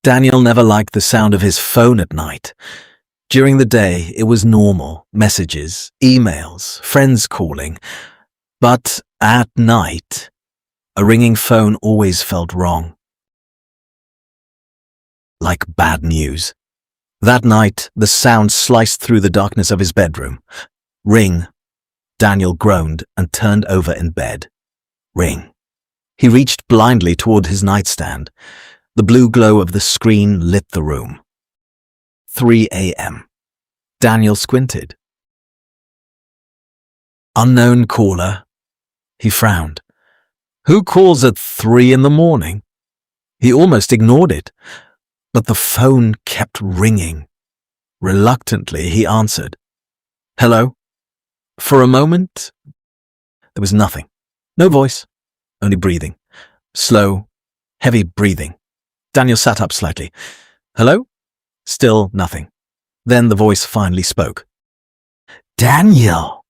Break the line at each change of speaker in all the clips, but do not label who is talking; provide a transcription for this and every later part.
Daniel never liked the sound of his phone at night. During the day, it was normal, messages, emails, friends calling. But at night, a ringing phone always felt wrong. Like bad news. That night, the sound sliced through the darkness of his bedroom. Ring. Daniel groaned and turned over in bed. Ring. He reached blindly toward his nightstand. The blue glow of the screen lit the room. 3 a.m. Daniel squinted. Unknown caller. He frowned. Who calls at 3 in the morning? He almost ignored it, but the phone kept ringing. Reluctantly, he answered. Hello? For a moment, there was nothing. No voice, only breathing. Slow, heavy breathing. Daniel sat up slightly. Hello? Still nothing. Then the voice finally spoke. Daniel!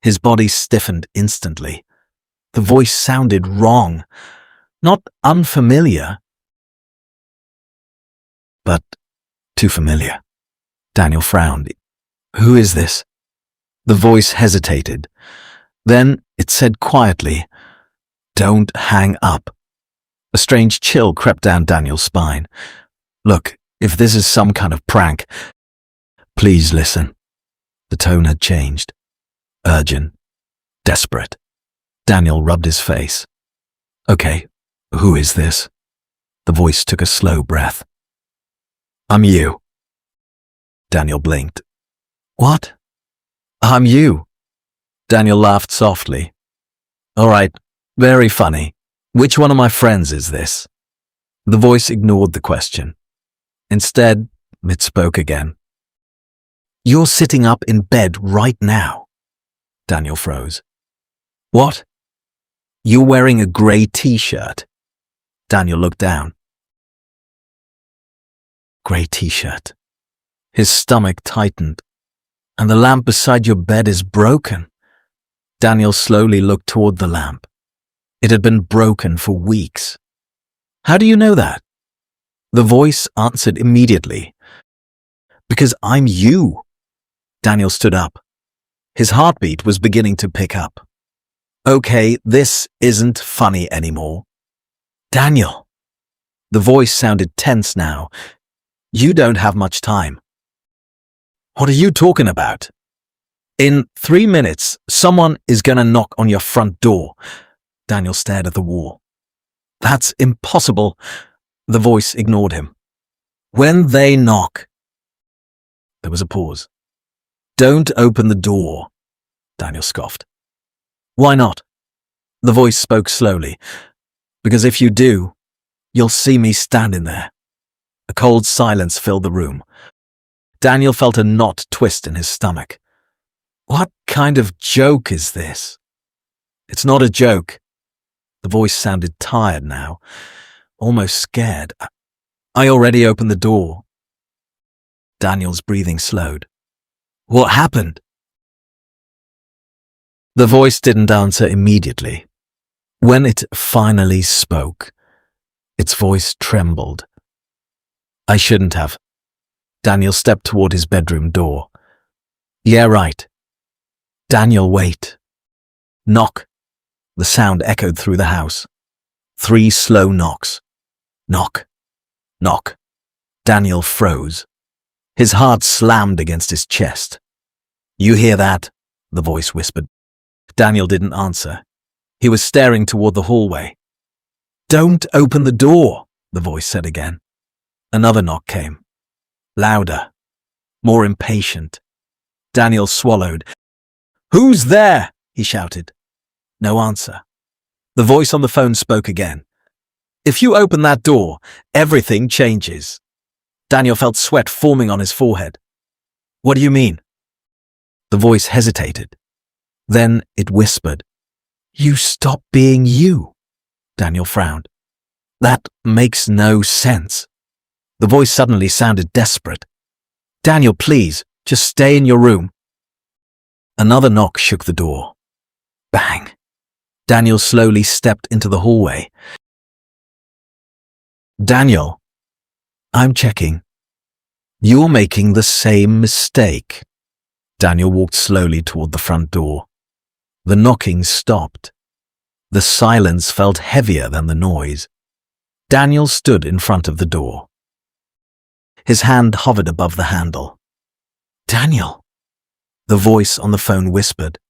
His body stiffened instantly. The voice sounded wrong, not unfamiliar, but too familiar. Daniel frowned. Who is this? The voice hesitated. Then it said quietly, Don't hang up. A strange chill crept down Daniel's spine. Look, if this is some kind of prank, please listen. The tone had changed. Urgent. Desperate. Daniel rubbed his face. Okay, who is this? The voice took a slow breath. I'm you. Daniel blinked. What? I'm you. Daniel laughed softly. All right, very funny. Which one of my friends is this? The voice ignored the question. Instead, it spoke again. You're sitting up in bed right now. Daniel froze. What? You're wearing a grey t-shirt. Daniel looked down. Grey t-shirt. His stomach tightened. And the lamp beside your bed is broken. Daniel slowly looked toward the lamp. It had been broken for weeks. How do you know that? The voice answered immediately. Because I'm you. Daniel stood up. His heartbeat was beginning to pick up. Okay, this isn't funny anymore. Daniel. The voice sounded tense now. You don't have much time. What are you talking about? In 3 minutes, someone is gonna knock on your front door. Daniel stared at the wall. That's impossible. The voice ignored him. When they knock. There was a pause. Don't open the door, Daniel scoffed. Why not? The voice spoke slowly. Because if you do, you'll see me standing there. A cold silence filled the room. Daniel felt a knot twist in his stomach. What kind of joke is this? It's not a joke. The voice sounded tired now, almost scared. I already opened the door. Daniel's breathing slowed. What happened? The voice didn't answer immediately. When it finally spoke, its voice trembled. I shouldn't have. Daniel stepped toward his bedroom door. Yeah, right. Daniel, wait. Knock. The sound echoed through the house. 3 slow knocks. Knock. Knock. Daniel froze. His heart slammed against his chest. You hear that? The voice whispered. Daniel didn't answer. He was staring toward the hallway. Don't open the door, the voice said again. Another knock came. Louder. More impatient. Daniel swallowed. Who's there? He shouted. No answer. The voice on the phone spoke again. If you open that door, everything changes. Daniel felt sweat forming on his forehead. What do you mean? The voice hesitated. Then it whispered. You stop being you. Daniel frowned. That makes no sense. The voice suddenly sounded desperate. Daniel, please, just stay in your room. Another knock shook the door. Bang. Daniel slowly stepped into the hallway. Daniel. I'm checking. You're making the same mistake. Daniel walked slowly toward the front door. The knocking stopped. The silence felt heavier than the noise. Daniel stood in front of the door. His hand hovered above the handle. Daniel, the voice on the phone whispered.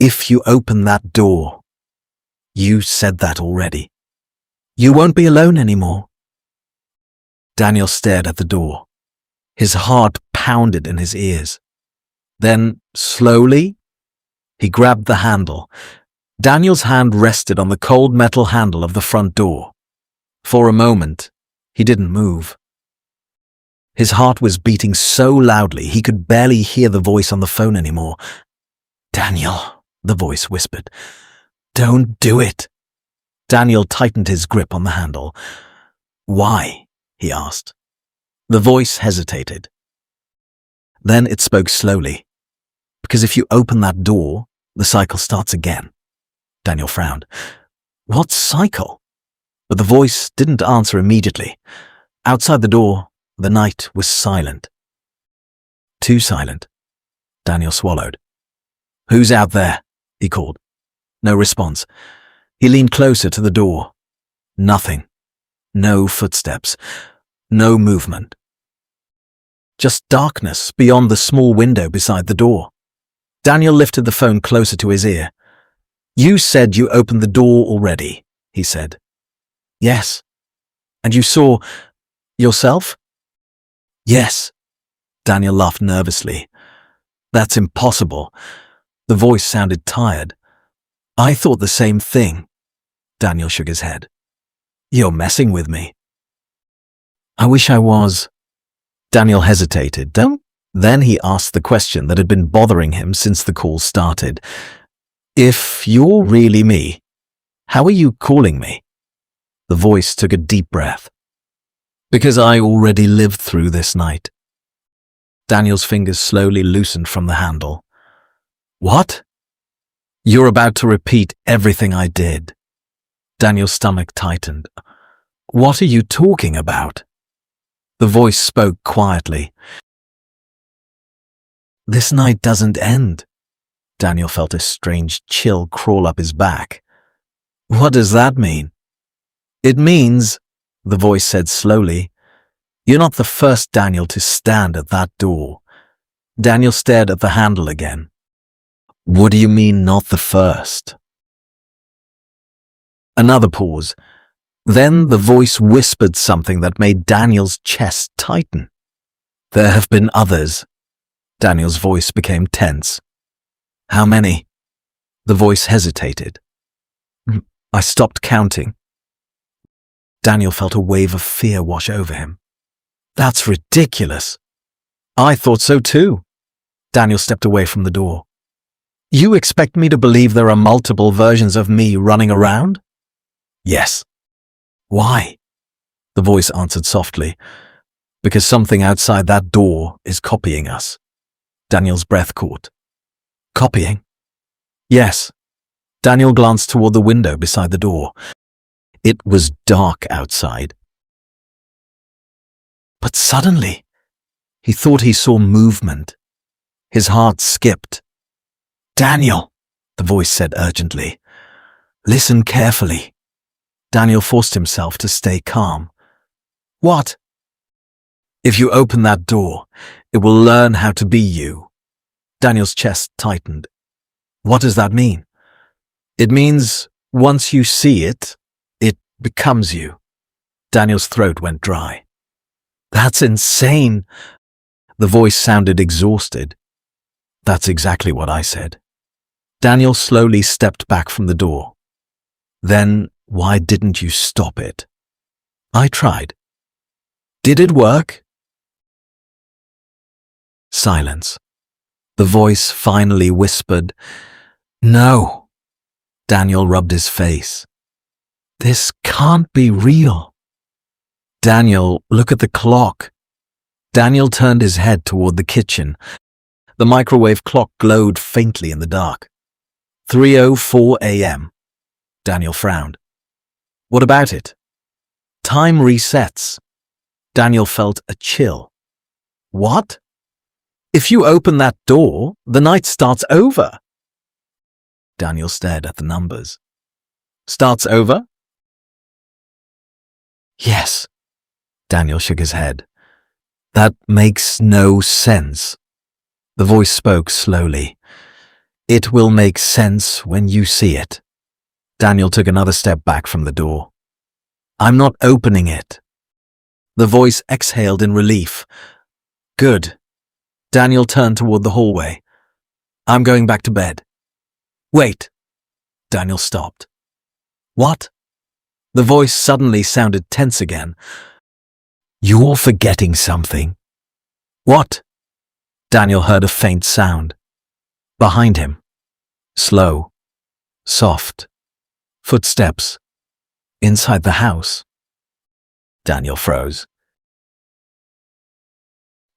If you open that door. You said that already. You won't be alone anymore. Daniel stared at the door. His heart pounded in his ears. Then, slowly, he grabbed the handle. Daniel's hand rested on the cold metal handle of the front door. For a moment, he didn't move. His heart was beating so loudly he could barely hear the voice on the phone anymore. Daniel, the voice whispered. Don't do it. Daniel tightened his grip on the handle. Why? He asked. The voice hesitated. Then it spoke slowly. Because if you open that door, the cycle starts again. Daniel frowned. What cycle? But the voice didn't answer immediately. Outside the door, the night was silent. Too silent. Daniel swallowed. Who's out there? He called. No response. He leaned closer to the door. Nothing. No footsteps. No movement. Just darkness beyond the small window beside the door. Daniel lifted the phone closer to his ear. You said you opened the door already, he said. Yes. And you saw yourself? Yes. Daniel laughed nervously. That's impossible. The voice sounded tired. I thought the same thing. Daniel shook his head. You're messing with me. I wish I was. Daniel hesitated. Then he asked the question that had been bothering him since the call started. If you're really me, how are you calling me? The voice took a deep breath. Because I already lived through this night. Daniel's fingers slowly loosened from the handle. What? You're about to repeat everything I did. Daniel's stomach tightened. What are you talking about? The voice spoke quietly. This night doesn't end. Daniel felt a strange chill crawl up his back. What does that mean? It means, the voice said slowly, you're not the first Daniel to stand at that door. Daniel stared at the handle again. What do you mean not the first? Another pause. Then the voice whispered something that made Daniel's chest tighten. There have been others. Daniel's voice became tense. How many? The voice hesitated. I stopped counting. Daniel felt a wave of fear wash over him. That's ridiculous. I thought so too. Daniel stepped away from the door. You expect me to believe there are multiple versions of me running around? Yes. Why? The voice answered softly. Because something outside that door is copying us. Daniel's breath caught. Copying? Yes. Daniel glanced toward the window beside the door. It was dark outside. But suddenly, he thought he saw movement. His heart skipped. Daniel, the voice said urgently. Listen carefully. Daniel forced himself to stay calm. What? If you open that door, it will learn how to be you. Daniel's chest tightened. What does that mean? It means once you see it, it becomes you. Daniel's throat went dry. That's insane. The voice sounded exhausted. That's exactly what I said. Daniel slowly stepped back from the door. Then why didn't you stop it? I tried. Did it work? Silence. The voice finally whispered, No. Daniel rubbed his face. This can't be real. Daniel, look at the clock. Daniel turned his head toward the kitchen. The microwave clock glowed faintly in the dark. 3:04 a.m. Daniel frowned. What about it? Time resets. Daniel felt a chill. What? If you open that door, the night starts over. Daniel stared at the numbers. Starts over? Yes. Daniel shook his head. That makes no sense. The voice spoke slowly. It will make sense when you see it. Daniel took another step back from the door. I'm not opening it. The voice exhaled in relief. Good. Daniel turned toward the hallway. I'm going back to bed. Wait. Daniel stopped. What? The voice suddenly sounded tense again. You're forgetting something. What? Daniel heard a faint sound. Behind him. Slow. Soft. Footsteps. Inside the house. Daniel froze.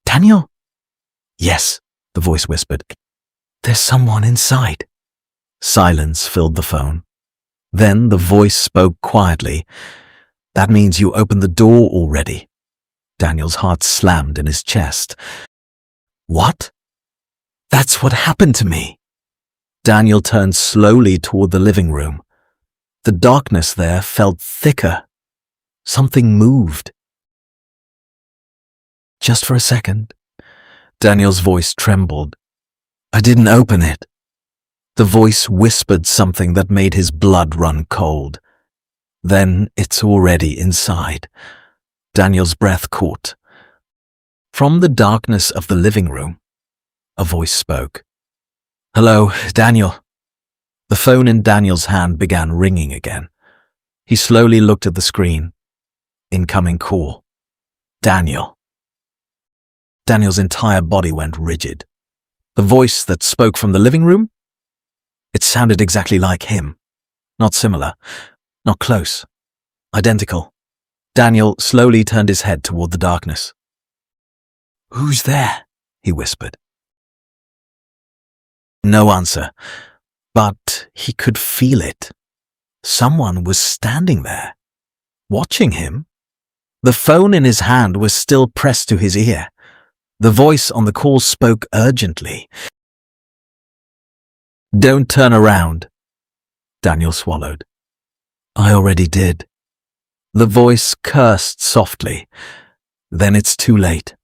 Daniel? Yes, the voice whispered. There's someone inside. Silence filled the phone. Then the voice spoke quietly. That means you opened the door already. Daniel's heart slammed in his chest. What? That's what happened to me. Daniel turned slowly toward the living room. The darkness there felt thicker. Something moved. Just for a second. Daniel's voice trembled. I didn't open it. The voice whispered something that made his blood run cold. Then it's already inside. Daniel's breath caught. From the darkness of the living room, a voice spoke. Hello, Daniel. The phone in Daniel's hand began ringing again. He slowly looked at the screen. Incoming call. Daniel. Daniel's entire body went rigid. The voice that spoke from the living room? It sounded exactly like him. Not similar. Not close. Identical. Daniel slowly turned his head toward the darkness. Who's there? He whispered. No answer. But he could feel it. Someone was standing there. Watching him. The phone in his hand was still pressed to his ear. The voice on the call spoke urgently. Don't turn around. Daniel swallowed. I already did. The voice cursed softly. Then it's too late.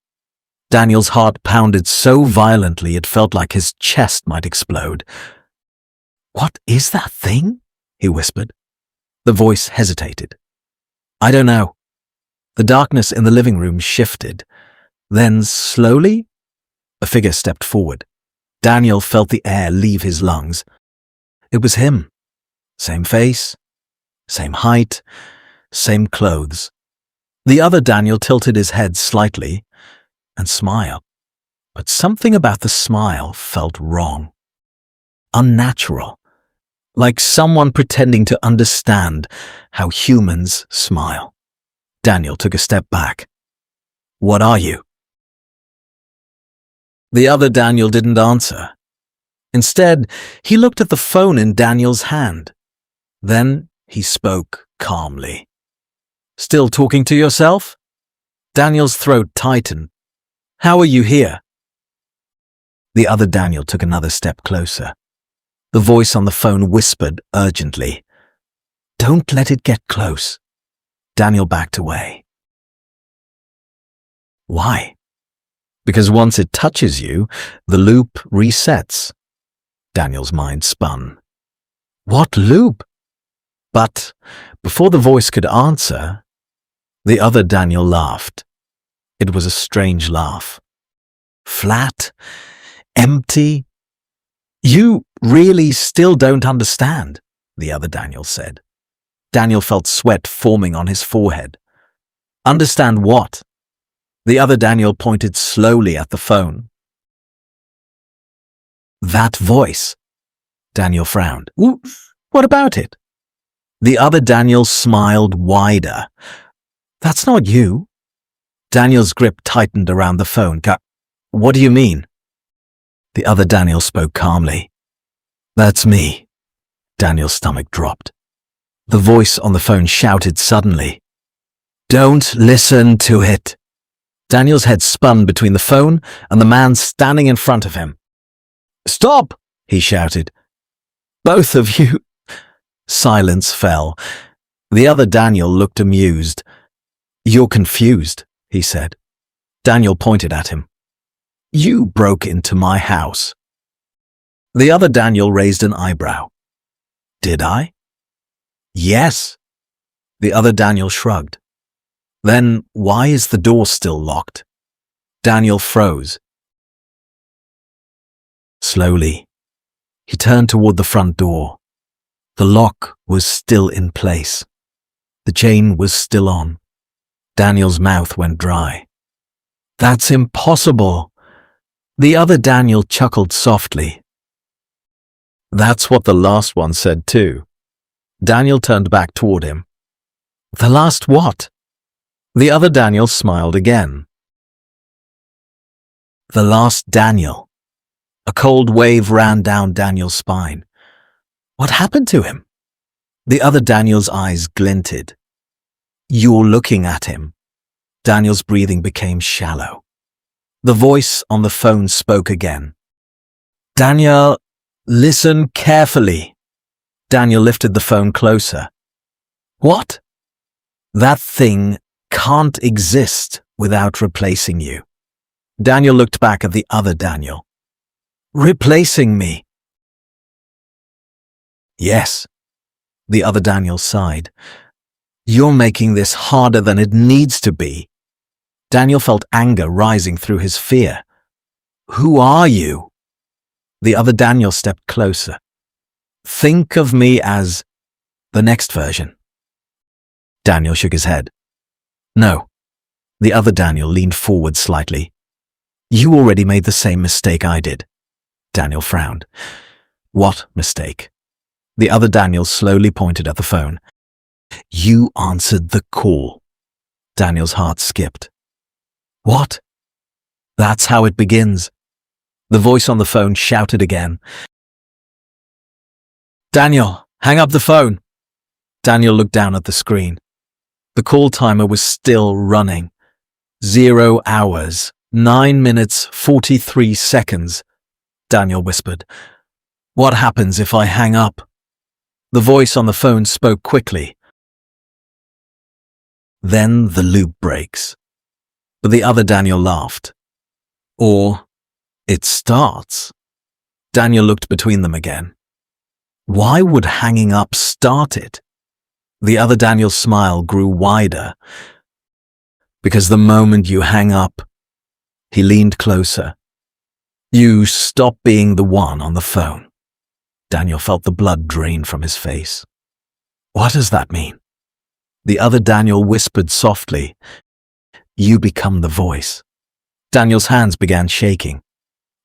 Daniel's heart pounded so violently it felt like his chest might explode. What is that thing? He whispered. The voice hesitated. I don't know. The darkness in the living room shifted. Then, slowly, a figure stepped forward. Daniel felt the air leave his lungs. It was him. Same face, same height, same clothes. The other Daniel tilted his head slightly and smiled. But something about the smile felt wrong. Unnatural. Like someone pretending to understand how humans smile. Daniel took a step back. What are you? The other Daniel didn't answer. Instead, he looked at the phone in Daniel's hand. Then he spoke calmly. Still talking to yourself? Daniel's throat tightened. How are you here? The other Daniel took another step closer. The voice on the phone whispered urgently. Don't let it get close. Daniel backed away. Why? Because once it touches you, the loop resets. Daniel's mind spun. What loop? But before the voice could answer, the other Daniel laughed. It was a strange laugh. Flat, empty. You really still don't understand, the other Daniel said. Daniel felt sweat forming on his forehead. Understand what? The other Daniel pointed slowly at the phone. That voice. Daniel frowned. What about it? The other Daniel smiled wider. That's not you. Daniel's grip tightened around the phone. What do you mean? The other Daniel spoke calmly. That's me. Daniel's stomach dropped. The voice on the phone shouted suddenly. Don't listen to it. Daniel's head spun between the phone and the man standing in front of him. "Stop!" he shouted. "Both of you." Silence fell. The other Daniel looked amused. "You're confused," he said. Daniel pointed at him. "You broke into my house." The other Daniel raised an eyebrow. "Did I?" "Yes." The other Daniel shrugged. "Then why is the door still locked?" Daniel froze. Slowly, he turned toward the front door. The lock was still in place. The chain was still on. Daniel's mouth went dry. "That's impossible." The other Daniel chuckled softly. "That's what the last one said too." Daniel turned back toward him. "The last what?" The other Daniel smiled again. "The last Daniel." A cold wave ran down Daniel's spine. What happened to him? The other Daniel's eyes glinted. "You're looking at him." Daniel's breathing became shallow. The voice on the phone spoke again. "Daniel, listen carefully." Daniel lifted the phone closer. "What?" "That thing can't exist without replacing you." Daniel looked back at the other Daniel. "Replacing me?" "Yes." The other Daniel sighed. "You're making this harder than it needs to be." Daniel felt anger rising through his fear. "Who are you?" The other Daniel stepped closer. "Think of me as the next version." Daniel shook his head. "No." The other Daniel leaned forward slightly. "You already made the same mistake I did." Daniel frowned. "What mistake?" The other Daniel slowly pointed at the phone. "You answered the call." Daniel's heart skipped. "What?" "That's how it begins." The voice on the phone shouted again. "Daniel, hang up the phone." Daniel looked down at the screen. The call timer was still running. 0 hours, 9 minutes, 43 seconds. Daniel whispered. "What happens if I hang up?" The voice on the phone spoke quickly. "Then the loop breaks." But the other Daniel laughed. "Or it starts." Daniel looked between them again. "Why would hanging up start it?" The other Daniel's smile grew wider. "Because the moment you hang up," he leaned closer, "you stop being the one on the phone." Daniel felt the blood drain from his face. "What does that mean?" The other Daniel whispered softly. "You become the voice." Daniel's hands began shaking.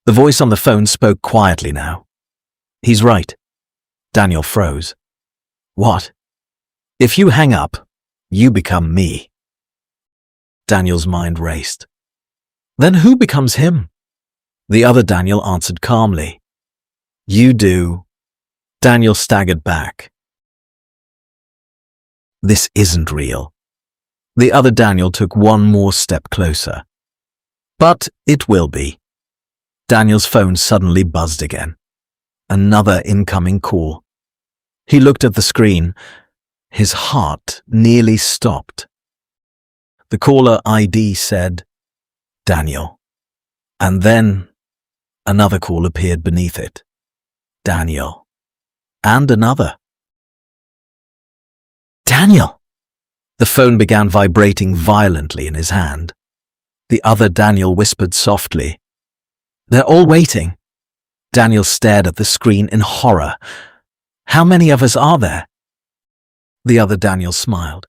The voice on the phone spoke quietly now. "He's right." Daniel froze. "What?" "If you hang up, you become me." Daniel's mind raced. "Then who becomes him?" The other Daniel answered calmly. "You do." Daniel staggered back. "This isn't real." The other Daniel took one more step closer. "But it will be." Daniel's phone suddenly buzzed again. Another incoming call. He looked at the screen. His heart nearly stopped. The caller ID said, "Daniel." And then another call appeared beneath it. "Daniel." And another. "Daniel!" The phone began vibrating violently in his hand. The other Daniel whispered softly. "They're all waiting." Daniel stared at the screen in horror. "How many of us are there?" The other Daniel smiled.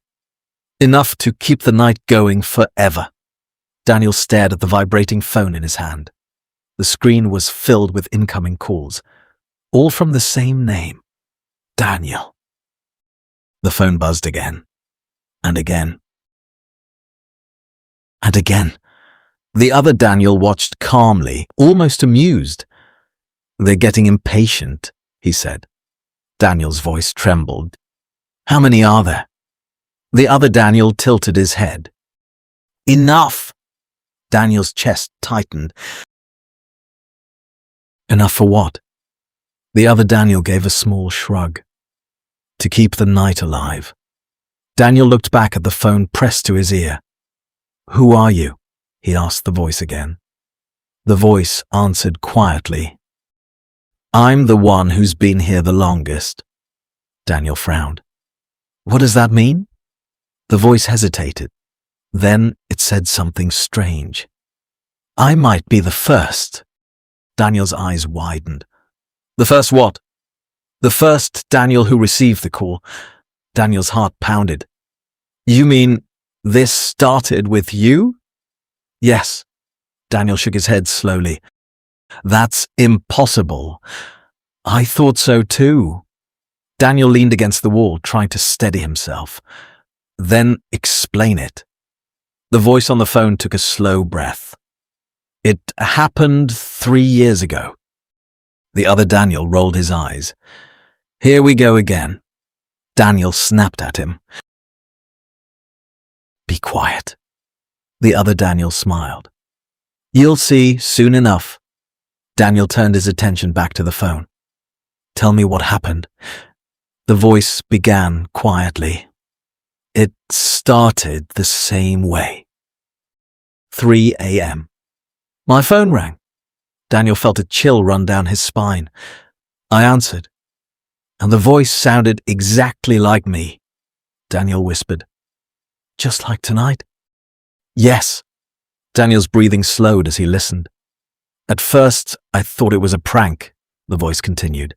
"Enough to keep the night going forever." Daniel stared at the vibrating phone in his hand. The screen was filled with incoming calls, all from the same name. Daniel. The phone buzzed again, and again, and again. The other Daniel watched calmly, almost amused. "They're getting impatient," he said. Daniel's voice trembled. "How many are there?" The other Daniel tilted his head. "Enough!" Daniel's chest tightened. Enough for what? The other Daniel gave a small shrug. To keep the night alive. Daniel looked back at the phone pressed to his ear. Who are you? He asked the voice again. The voice answered quietly. I'm the one who's been here the longest. Daniel frowned. What does that mean? The voice hesitated. Then it said something strange. I might be the first. Daniel's eyes widened. The first what? The first Daniel who received the call. Daniel's heart pounded. You mean this started with you? Yes. Daniel shook his head slowly. That's impossible. I thought so too. Daniel leaned against the wall, trying to steady himself. Then explain it. The voice on the phone took a slow breath. It happened 3 years ago. The other Daniel rolled his eyes. Here we go again. Daniel snapped at him. Be quiet. The other Daniel smiled. You'll see soon enough. Daniel turned his attention back to the phone. Tell me what happened. The voice began quietly. It started the same way. 3 a.m. My phone rang. Daniel felt a chill run down his spine. I answered. And the voice sounded exactly like me. Daniel whispered. Just like tonight? Yes. Daniel's breathing slowed as he listened. At first, I thought it was a prank, the voice continued.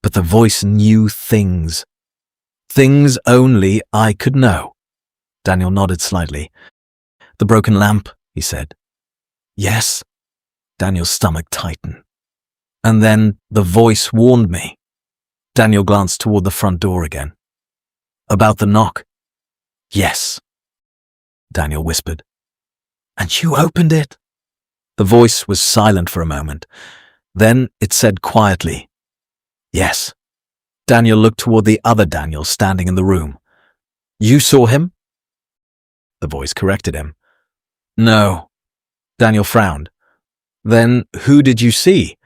But the voice knew things. Things only I could know. Daniel nodded slightly. The broken lamp, he said. Yes. Daniel's stomach tightened. And then the voice warned me. Daniel glanced toward the front door again. About the knock? Yes. Daniel whispered. And you opened it? The voice was silent for a moment. Then it said quietly, Yes. Daniel looked toward the other Daniel standing in the room. You saw him? The voice corrected him. No. Daniel frowned. Then who did you see?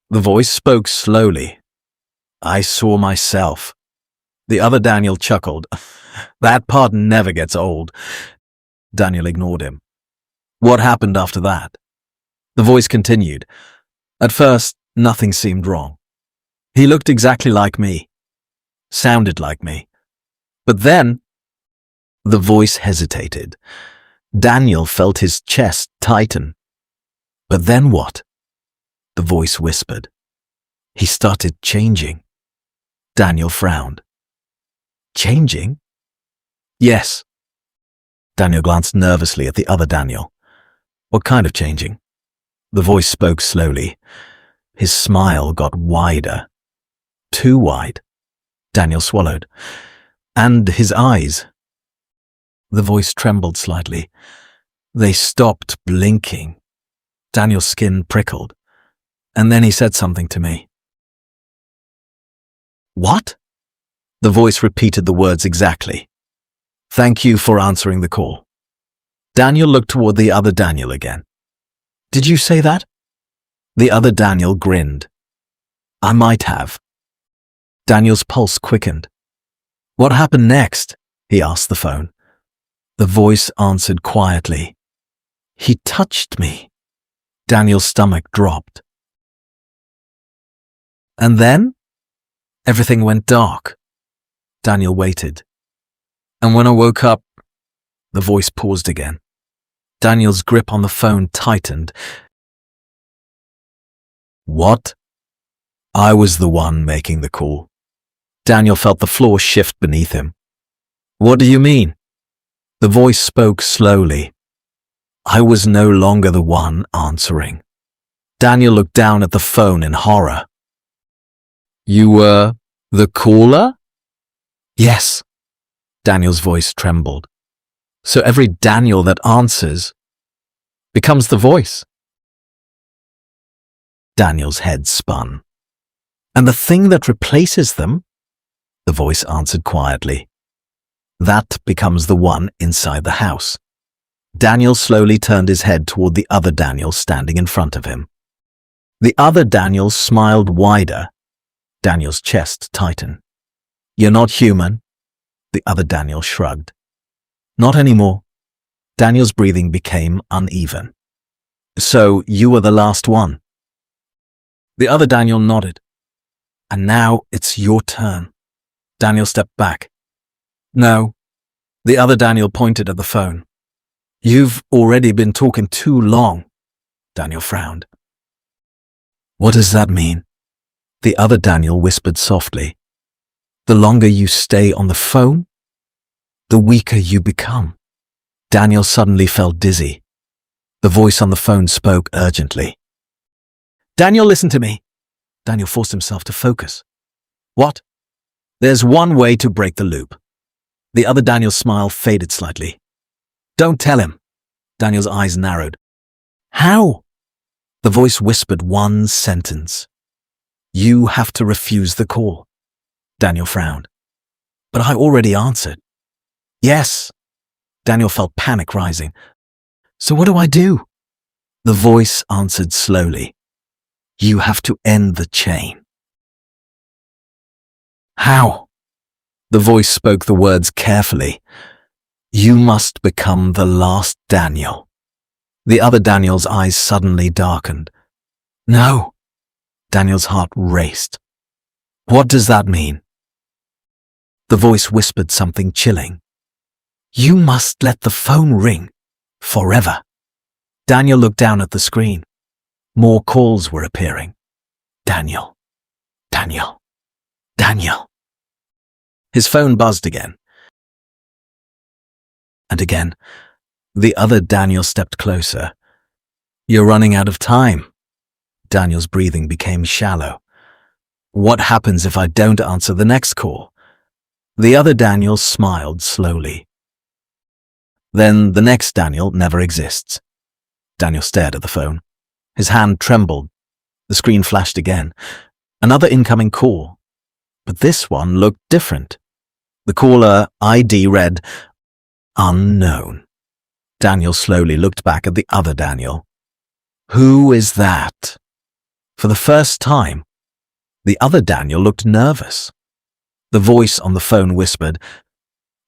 The voice spoke slowly. I saw myself. The other Daniel chuckled. That part never gets old. Daniel ignored him. What happened after that? The voice continued. At first, nothing seemed wrong. He looked exactly like me. Sounded like me. But then, the voice hesitated. Daniel felt his chest tighten. But then what? The voice whispered. He started changing. Daniel frowned. Changing? Yes. Daniel glanced nervously at the other Daniel. What kind of changing? The voice spoke slowly. His smile got wider. Too wide. Daniel swallowed. And his eyes. The voice trembled slightly. They stopped blinking. Daniel's skin prickled. And then he said something to me. What? The voice repeated the words exactly. Thank you for answering the call. Daniel looked toward the other Daniel again. Did you say that? The other Daniel grinned. I might have. Daniel's pulse quickened. What happened next? He asked the phone. The voice answered quietly. He touched me. Daniel's stomach dropped. And then? Everything went dark. Daniel waited. And when I woke up, the voice paused again. Daniel's grip on the phone tightened. What? I was the one making the call. Daniel felt the floor shift beneath him. What do you mean? The voice spoke slowly. I was no longer the one answering. Daniel looked down at the phone in horror. You were the caller? Yes. Daniel's voice trembled. So every Daniel that answers becomes the voice. Daniel's head spun. And the thing that replaces them? The voice answered quietly. That becomes the one inside the house. Daniel slowly turned his head toward the other Daniel standing in front of him. The other Daniel smiled wider. Daniel's chest tightened. "You're not human." The other Daniel shrugged. "Not anymore." Daniel's breathing became uneven. "So you were the last one?" The other Daniel nodded. "And now it's your turn." Daniel stepped back. "No." The other Daniel pointed at the phone. "You've already been talking too long." Daniel frowned. "What does that mean?" The other Daniel whispered softly. "The longer you stay on the phone, the weaker you become." Daniel suddenly felt dizzy. The voice on the phone spoke urgently. "Daniel, listen to me." Daniel forced himself to focus. "What?" "There's one way to break the loop." The other Daniel's smile faded slightly. "Don't tell him." Daniel's eyes narrowed. "How?" The voice whispered one sentence. "You have to refuse the call." Daniel frowned. "But I already answered." "Yes." Daniel felt panic rising. "So what do I do?" The voice answered slowly. "You have to end the chain." "How?" The voice spoke the words carefully. "You must become the last Daniel." The other Daniel's eyes suddenly darkened. "No." Daniel's heart raced. "What does that mean?" The voice whispered something chilling. "You must let the phone ring forever." Daniel looked down at the screen. More calls were appearing. Daniel. Daniel. Daniel. His phone buzzed again. And again. The other Daniel stepped closer. "You're running out of time." Daniel's breathing became shallow. "What happens if I don't answer the next call?" The other Daniel smiled slowly. "Then the next Daniel never exists." Daniel stared at the phone. His hand trembled. The screen flashed again. Another incoming call. But this one looked different. The caller ID read, "Unknown." Daniel slowly looked back at the other Daniel. "Who is that?" For the first time, the other Daniel looked nervous. The voice on the phone whispered,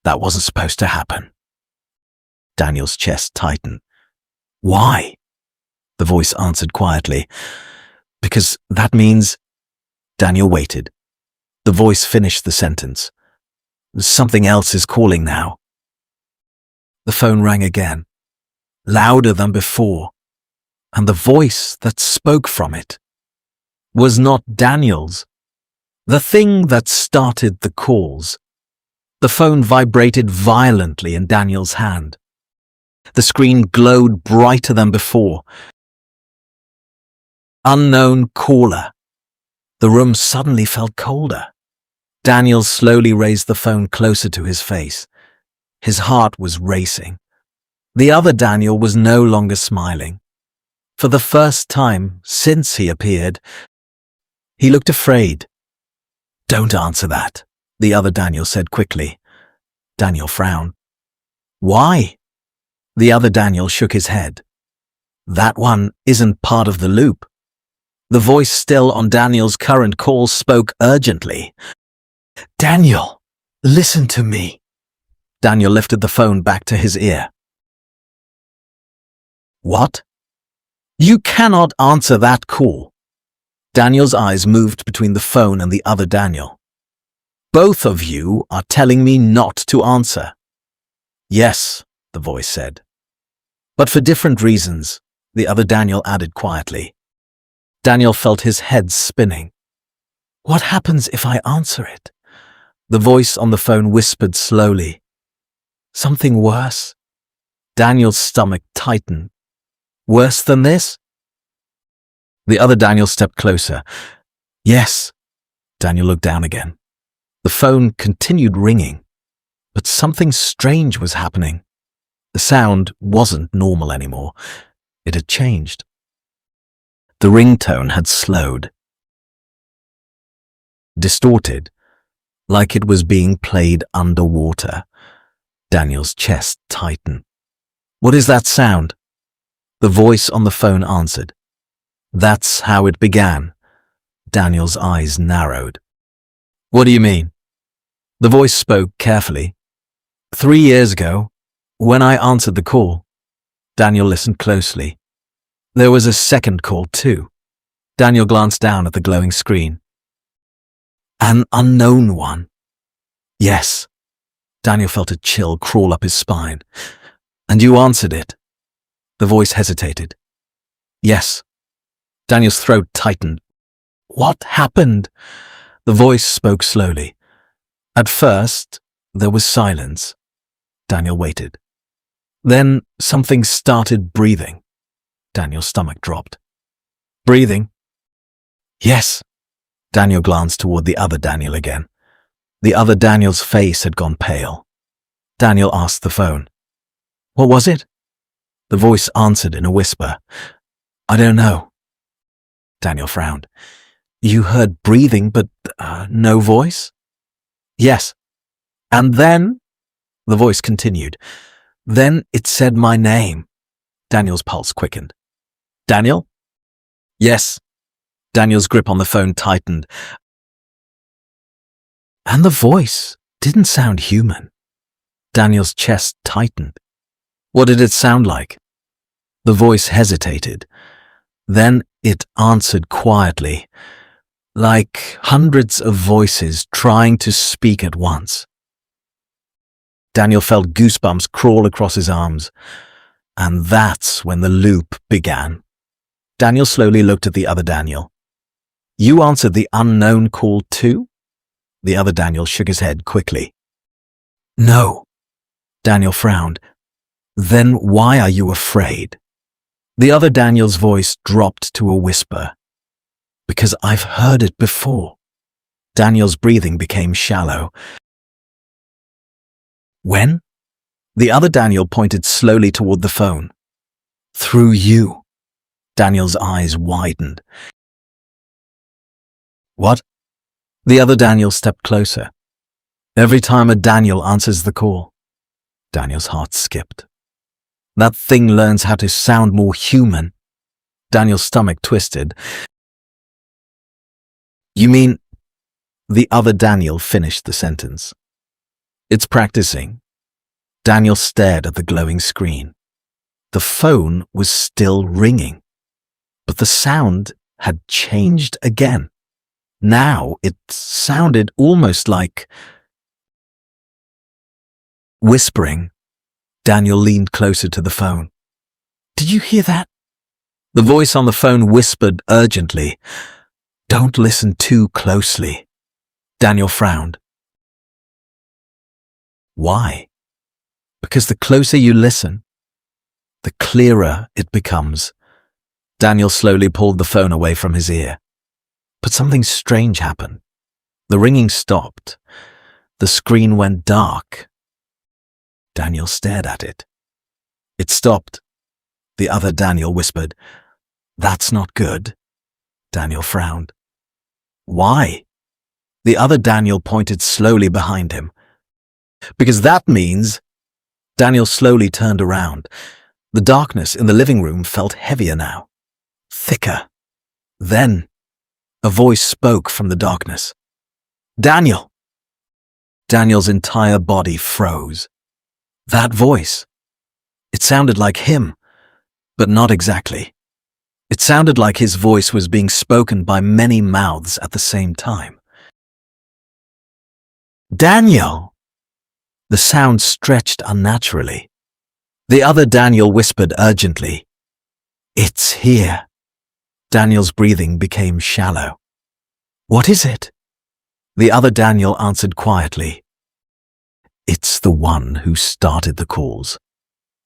"That wasn't supposed to happen." Daniel's chest tightened. "Why?" The voice answered quietly. "Because that means—" Daniel waited. The voice finished the sentence. "Something else is calling now." The phone rang again, louder than before, and the voice that spoke from it was not Daniel's. The thing that started the calls. The phone vibrated violently in Daniel's hand. The screen glowed brighter than before. "Unknown caller." The room suddenly felt colder. Daniel slowly raised the phone closer to his face. His heart was racing. The other Daniel was no longer smiling. For the first time since he appeared, he looked afraid. "Don't answer that," the other Daniel said quickly. Daniel frowned. "Why?" The other Daniel shook his head. "That one isn't part of the loop." The voice still on Daniel's current call spoke urgently. "Daniel, listen to me." Daniel lifted the phone back to his ear. "What?" "You cannot answer that call." Daniel's eyes moved between the phone and the other Daniel. "Both of you are telling me not to answer." "Yes," the voice said. "But for different reasons," the other Daniel added quietly. Daniel felt his head spinning. "What happens if I answer it?" The voice on the phone whispered slowly. "Something worse?" Daniel's stomach tightened. "Worse than this?" The other Daniel stepped closer. "Yes." Daniel looked down again. The phone continued ringing, but something strange was happening. The sound wasn't normal anymore. It had changed. The ringtone had slowed. Distorted, like it was being played underwater. Daniel's chest tightened. What is that sound? The voice on the phone answered. That's how it began. Daniel's eyes narrowed. What do you mean? The voice spoke carefully. 3 years ago, when I answered the call, Daniel listened closely. There was a second call too. Daniel glanced down at the glowing screen. An unknown one. Yes. Daniel felt a chill crawl up his spine. And you answered it. The voice hesitated. Yes. Daniel's throat tightened. What happened? The voice spoke slowly. At first, there was silence. Daniel waited. Then something started breathing. Daniel's stomach dropped. Breathing? Yes. Daniel glanced toward the other Daniel again. The other Daniel's face had gone pale. Daniel asked the phone. What was it? The voice answered in a whisper. I don't know. Daniel frowned. You heard breathing, but no voice? Yes. And then? The voice continued. Then it said my name. Daniel's pulse quickened. Daniel? Yes. Daniel's grip on the phone tightened. And the voice didn't sound human. Daniel's chest tightened. What did it sound like? The voice hesitated. Then it answered quietly, like hundreds of voices trying to speak at once. Daniel felt goosebumps crawl across his arms. And that's when the loop began. Daniel slowly looked at the other Daniel. You answered the unknown call too? The other Daniel shook his head quickly. No. Daniel frowned. Then why are you afraid? The other Daniel's voice dropped to a whisper. Because I've heard it before. Daniel's breathing became shallow. When? The other Daniel pointed slowly toward the phone. Through you. Daniel's eyes widened. What? The other Daniel stepped closer. Every time a Daniel answers the call, Daniel's heart skipped. That thing learns how to sound more human. Daniel's stomach twisted. You mean? The other Daniel finished the sentence. It's practicing. Daniel stared at the glowing screen. The phone was still ringing, but the sound had changed again. Now it sounded almost like whispering. Daniel leaned closer to the phone. Did you hear that? The voice on the phone whispered urgently. Don't listen too closely. Daniel frowned. Why? Because the closer you listen, the clearer it becomes. Daniel slowly pulled the phone away from his ear. But something strange happened. The ringing stopped. The screen went dark. Daniel stared at it. It stopped. The other Daniel whispered, That's not good. Daniel frowned. Why? The other Daniel pointed slowly behind him. Because that means... Daniel slowly turned around. The darkness in the living room felt heavier now. Thicker. Then, a voice spoke from the darkness. Daniel! Daniel's entire body froze. That voice. It sounded like him, but not exactly. It sounded like his voice was being spoken by many mouths at the same time. Daniel! The sound stretched unnaturally. The other Daniel whispered urgently, It's here. Daniel's breathing became shallow. What is it? The other Daniel answered quietly, It's the one who started the calls.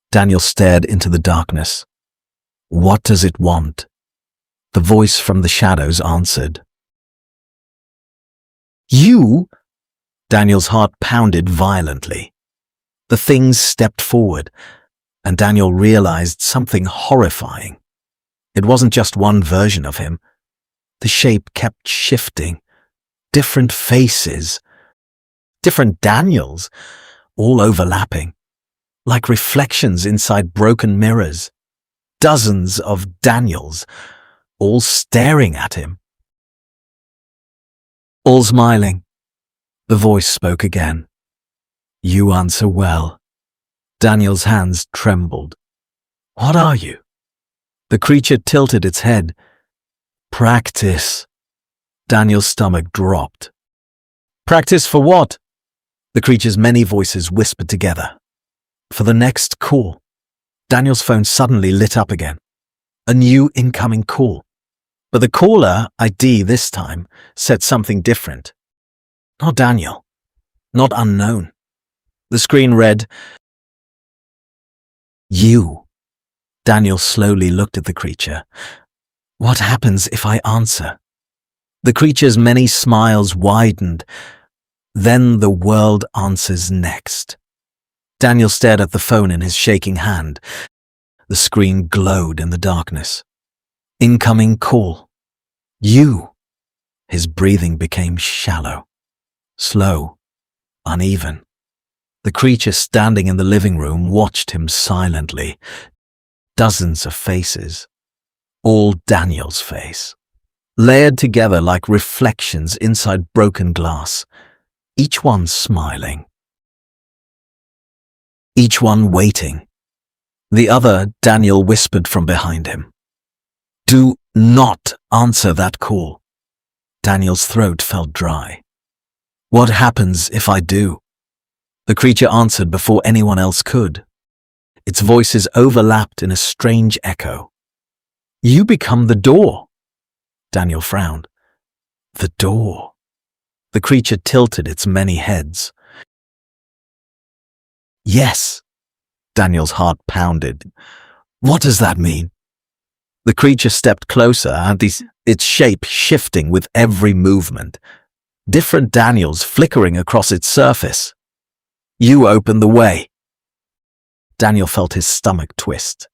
Daniel stared into the darkness. What does it want? The voice from the shadows answered. You? Daniel's heart pounded violently. The things stepped forward, and Daniel realized something horrifying. It wasn't just one version of him. The shape kept shifting. Different faces. Different Daniels, all overlapping. like reflections inside broken mirrors. Dozens of Daniels, all staring at him. All smiling. The voice spoke again. You answer well. Daniel's hands trembled. What are you? The creature tilted its head. Practice. Daniel's stomach dropped. Practice for what? The creature's many voices whispered together. For the next call. Daniel's phone suddenly lit up again. A new incoming call. But the caller ID this time said something different. Not Daniel. Not unknown. The screen read, You. Daniel slowly looked at the creature. What happens if I answer? The creature's many smiles widened. Then the world answers next. Daniel stared at the phone in his shaking hand. The screen glowed in the darkness. Incoming call. You. His breathing became shallow, slow, uneven. The creature standing in the living room watched him silently. Dozens of faces. All Daniel's face. Layered together like reflections inside broken glass. Each one smiling. Each one waiting. The other, Daniel whispered from behind him. Do not answer that call. Daniel's throat felt dry. What happens if I do? The creature answered before anyone else could. Its voices overlapped in a strange echo. You become the door. Daniel frowned. The door. The creature tilted its many heads. Yes. Daniel's heart pounded. What does that mean? The creature stepped closer, and its shape shifting with every movement. Different Daniels flickering across its surface. You open the way. Daniel felt his stomach twist.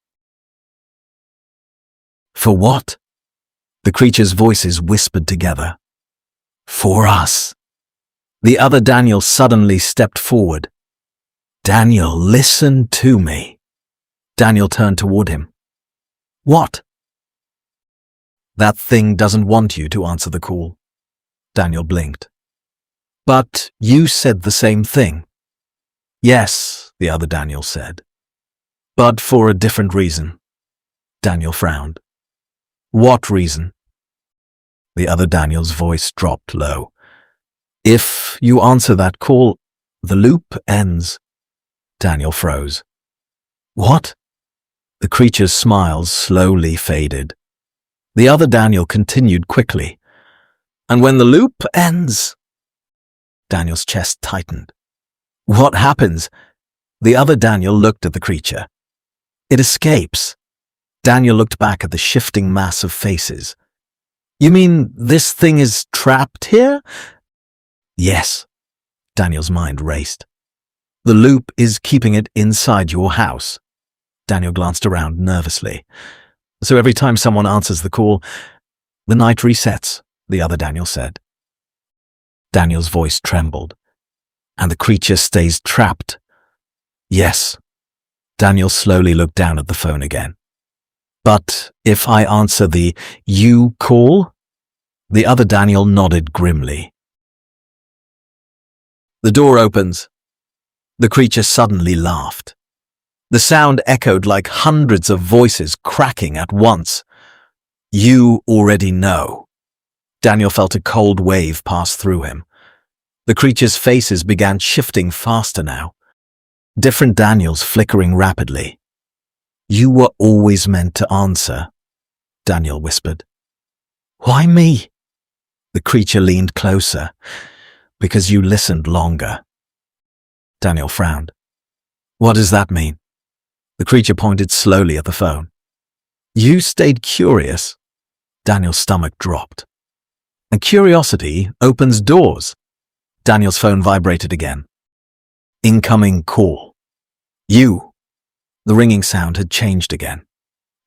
For what? The creature's voices whispered together. For us. The other Daniel suddenly stepped forward. Daniel, listen to me. Daniel turned toward him. What? That thing doesn't want you to answer the call. Daniel blinked. But you said the same thing. Yes, the other Daniel said. But for a different reason. Daniel frowned. What reason? The other Daniel's voice dropped low. If you answer that call, the loop ends. Daniel froze. What? The creature's smiles slowly faded. The other Daniel continued quickly. And when the loop ends... Daniel's chest tightened. What happens? The other Daniel looked at the creature. It escapes. Daniel looked back at the shifting mass of faces. You mean this thing is trapped here? Yes. Daniel's mind raced. The loop is keeping it inside your house. Daniel glanced around nervously. So every time someone answers the call, the night resets, the other Daniel said. Daniel's voice trembled. And the creature stays trapped. Yes. Daniel slowly looked down at the phone again. But if I answer the you call? The other Daniel nodded grimly. The door opens. The creature suddenly laughed. The sound echoed like hundreds of voices cracking at once. You already know. Daniel felt a cold wave pass through him. The creature's faces began shifting faster now. Different Daniels flickering rapidly. You were always meant to answer, Daniel whispered. Why me? The creature leaned closer. Because you listened longer. Daniel frowned. What does that mean? The creature pointed slowly at the phone. You stayed curious. Daniel's stomach dropped. And curiosity opens doors. Daniel's phone vibrated again. Incoming call. You. The ringing sound had changed again.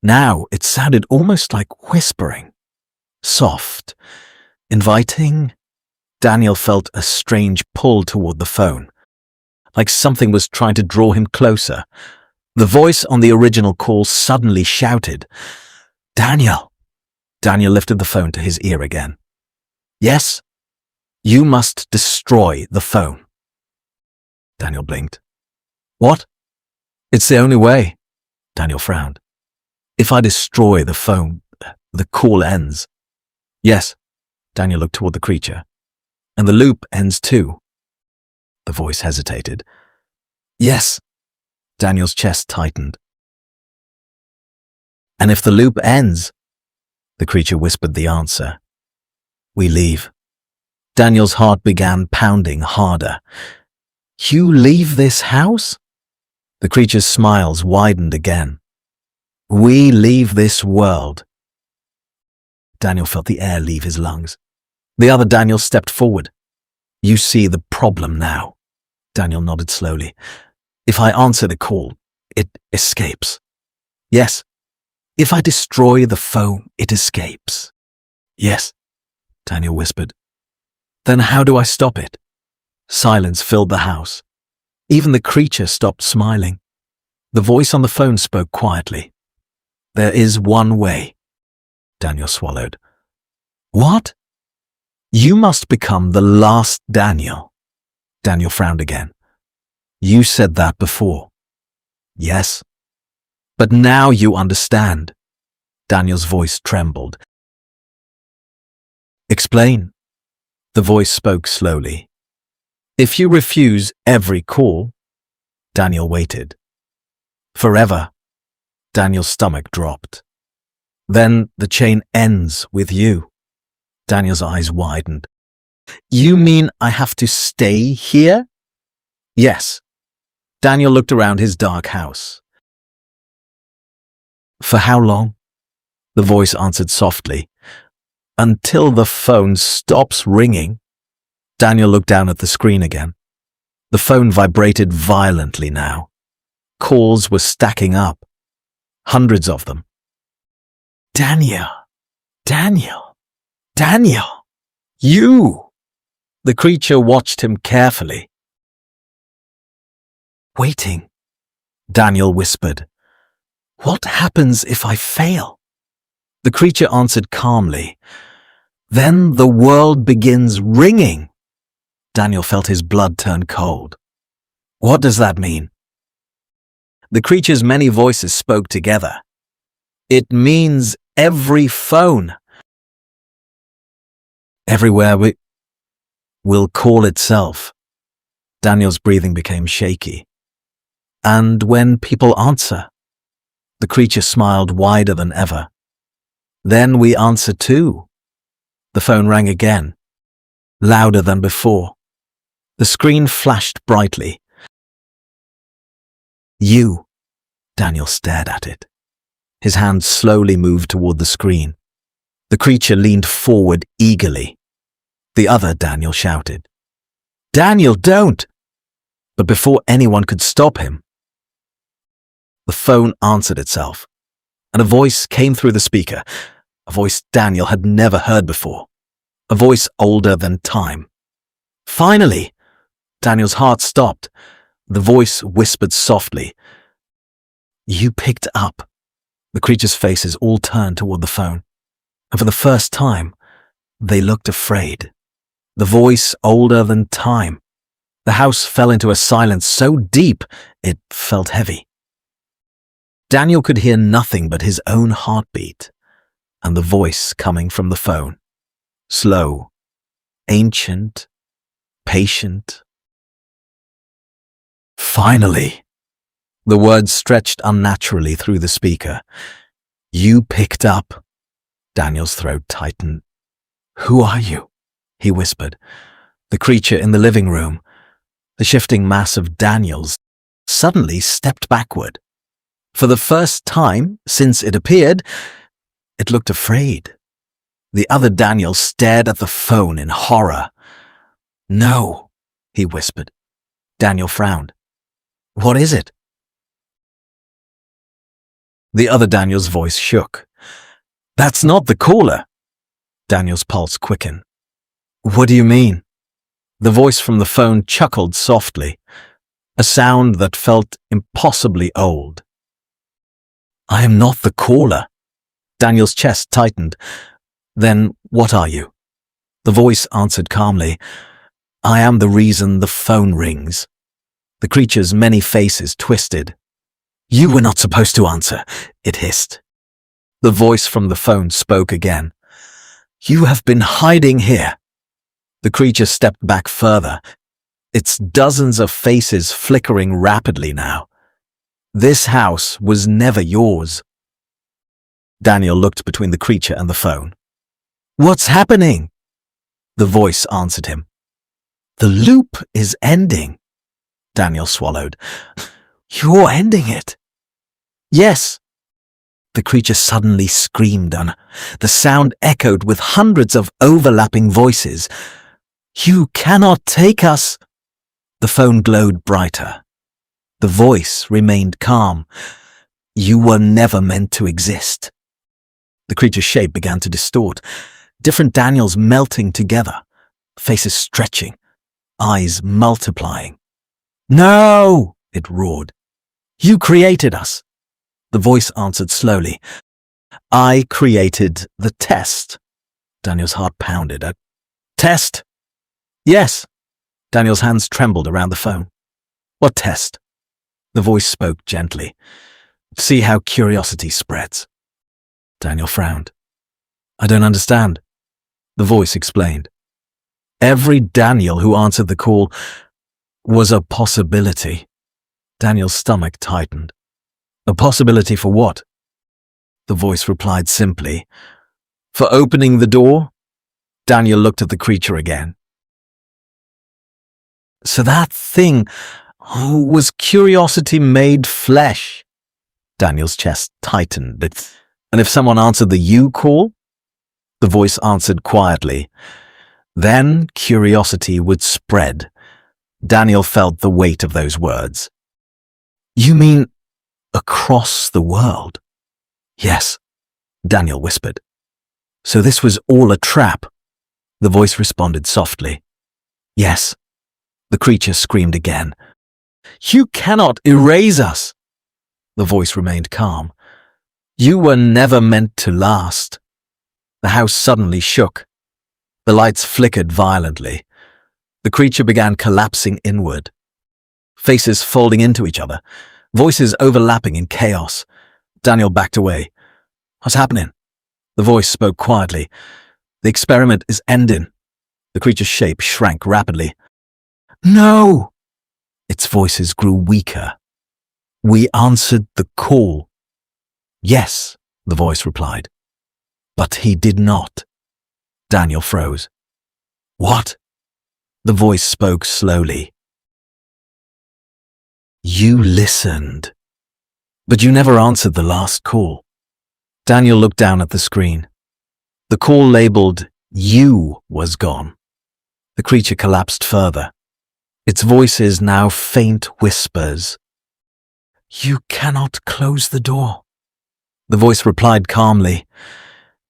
Now it sounded almost like whispering. Soft. Inviting. Daniel felt a strange pull toward the phone. like something was trying to draw him closer. The voice on the original call suddenly shouted, "Daniel!" Daniel lifted the phone to his ear again. "Yes? You must destroy the phone." Daniel blinked. "What?" "It's the only way." Daniel frowned. "If I destroy the phone, the call ends." "Yes." Daniel looked toward the creature. "And the loop ends too." The voice hesitated. "Yes." Daniel's chest tightened. "And if the loop ends," the creature whispered the answer, "we leave." Daniel's heart began pounding harder. "You leave this house?" The creature's smiles widened again. "We leave this world." Daniel felt the air leave his lungs. The other Daniel stepped forward. "You see the problem now." Daniel nodded slowly. "If I answer the call, it escapes." "Yes." "If I destroy the phone, it escapes." "Yes," Daniel whispered. "Then how do I stop it?" Silence filled the house. Even the creature stopped smiling. The voice on the phone spoke quietly. "There is one way." Daniel swallowed. "What?" "You must become the last Daniel." Daniel frowned again. "You said that before." "Yes." "But now you understand." Daniel's voice trembled. "Explain." The voice spoke slowly. "If you refuse every call," Daniel waited. "Forever." Daniel's stomach dropped. "Then the chain ends with you." Daniel's eyes widened. "You mean I have to stay here?" "Yes." Daniel looked around his dark house. "For how long?" The voice answered softly. "Until the phone stops ringing." Daniel looked down at the screen again. The phone vibrated violently now. Calls were stacking up. Hundreds of them. "Daniel! Daniel! Daniel! You!" The creature watched him carefully. "Waiting," Daniel whispered. "What happens if I fail?" The creature answered calmly. "Then the world begins ringing." Daniel felt his blood turn cold. "What does that mean?" The creature's many voices spoke together. "It means every phone, everywhere will call itself." Daniel's breathing became shaky. "And when people answer?" The creature smiled wider than ever. "Then we answer too." The phone rang again, louder than before. The screen flashed brightly. "You." Daniel stared at it. His hand slowly moved toward the screen. The creature leaned forward eagerly. The other Daniel shouted, "Daniel, don't!" But before anyone could stop him, the phone answered itself, and a voice came through the speaker, a voice Daniel had never heard before, a voice older than time. "Finally!" Daniel's heart stopped. The voice whispered softly, "You picked up." The creature's faces all turned toward the phone, and for the first time, they looked afraid. The voice older than time. The house fell into a silence so deep it felt heavy. Daniel could hear nothing but his own heartbeat, and the voice coming from the phone. Slow, ancient, patient. "Finally!" The words stretched unnaturally through the speaker. "You picked up." Daniel's throat tightened. "Who are you?" he whispered. The creature in the living room, the shifting mass of Daniels, suddenly stepped backward. For the first time since it appeared, it looked afraid. The other Daniel stared at the phone in horror. "No," he whispered. Daniel frowned. "What is it?" The other Daniel's voice shook. "That's not the caller." Daniel's pulse quickened. "What do you mean?" The voice from the phone chuckled softly. a sound that felt impossibly old. "I am not the caller." Daniel's chest tightened. "Then what are you?" The voice answered calmly. "I am the reason the phone rings." The creature's many faces twisted. "You were not supposed to answer," it hissed. The voice from the phone spoke again. "You have been hiding here." The creature stepped back further, its dozens of faces flickering rapidly now. "This house was never yours." Daniel looked between the creature and the phone. "What's happening?" The voice answered him. "The loop is ending." Daniel swallowed. "You're ending it?" "Yes." The creature suddenly screamed, and the sound echoed with hundreds of overlapping voices. "You cannot take us." The phone glowed brighter. The voice remained calm. "You were never meant to exist." The creature's shape began to distort, different Daniels melting together, faces stretching, eyes multiplying. "No!" it roared. "You created us." The voice answered slowly. "I created the test." Daniel's heart pounded. "A test?" "Yes." Daniel's hands trembled around the phone. "What test?" The voice spoke gently. "See how curiosity spreads." Daniel frowned. "I don't understand." The voice explained. Every Daniel who answered the call was a possibility. Daniel's stomach tightened. "A possibility for what?" The voice replied simply. "For opening the door." Daniel looked at the creature again. "So that thing was curiosity made flesh." Daniel's chest tightened. "And if someone answered the you call?" The voice answered quietly. "Then curiosity would spread." Daniel felt the weight of those words. "You mean across the world?" "Yes," Daniel whispered. "So this was all a trap?" The voice responded softly. "Yes." The creature screamed again. "You cannot erase us." The voice remained calm. "You were never meant to last." The house suddenly shook. The lights flickered violently. The creature began collapsing inward. Faces folding into each other, voices overlapping in chaos. Daniel backed away. "What's happening?" The voice spoke quietly. "The experiment is ending." The creature's shape shrank rapidly. "No!" Its voices grew weaker. "We answered the call." "Yes," the voice replied. "But he did not." Daniel froze. "What?" The voice spoke slowly. "You listened, but you never answered the last call." Daniel looked down at the screen. The call labeled "You" was gone. The creature collapsed further. Its voices now faint whispers. "You cannot close the door." The voice replied calmly.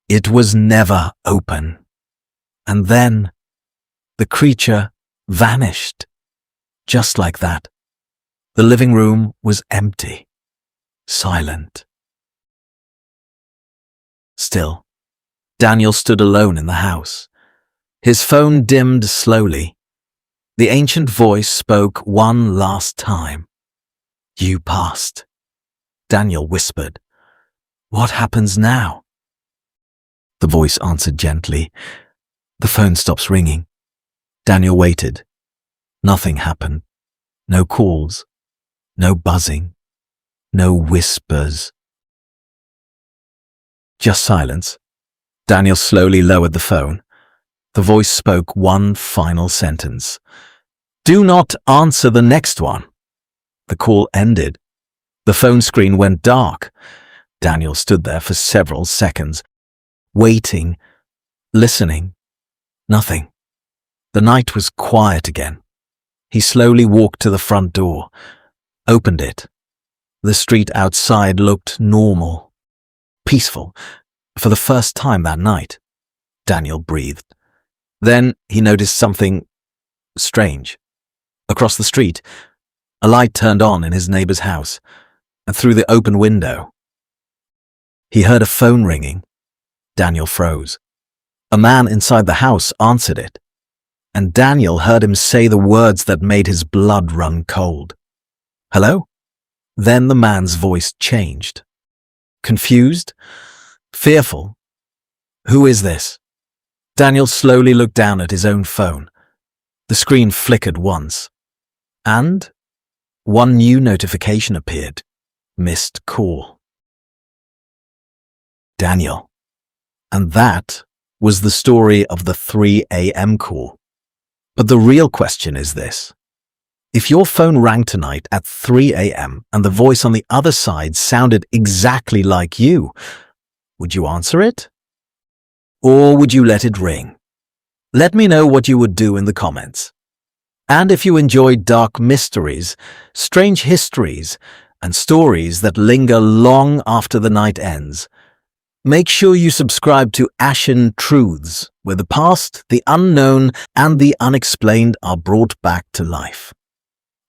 "It was never open." And then the creature vanished. Just like that. The living room was empty, silent. Still, Daniel stood alone in the house. His phone dimmed slowly. The ancient voice spoke one last time. "You passed." Daniel whispered. "What happens now?" The voice answered gently. "The phone stops ringing." Daniel waited. Nothing happened. No calls. No buzzing. No whispers. Just silence. Daniel slowly lowered the phone. The voice spoke one final sentence. "Do not answer the next one." The call ended. The phone screen went dark. Daniel stood there for several seconds, waiting, listening. Nothing. The night was quiet again. He slowly walked to the front door, opened it. The street outside looked normal, peaceful. For the first time that night, Daniel breathed. Then he noticed something strange. Across the street, A light turned on in his neighbor's house, and through the open window, he heard a phone ringing. Daniel froze. A man inside the house answered it, and Daniel heard him say the words that made his blood run cold. "Hello?" Then the man's voice changed. Confused? Fearful? "Who is this?" Daniel slowly looked down at his own phone. The screen flickered once, and one new notification appeared. Missed call. Daniel. And that was the story of the 3 a.m. call. But the real question is this. If your phone rang tonight at 3 a.m. and the voice on the other side sounded exactly like you, would you answer it? Or would you let it ring? Let me know what you would do in the comments. And if you enjoyed dark mysteries, strange histories, and stories that linger long after the night ends, make sure you subscribe to Ashen Truths, where the past, the unknown, and the unexplained are brought back to life.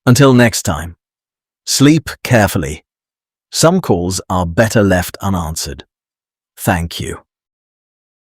Until next time, sleep carefully. Some calls are better left unanswered. Thank you.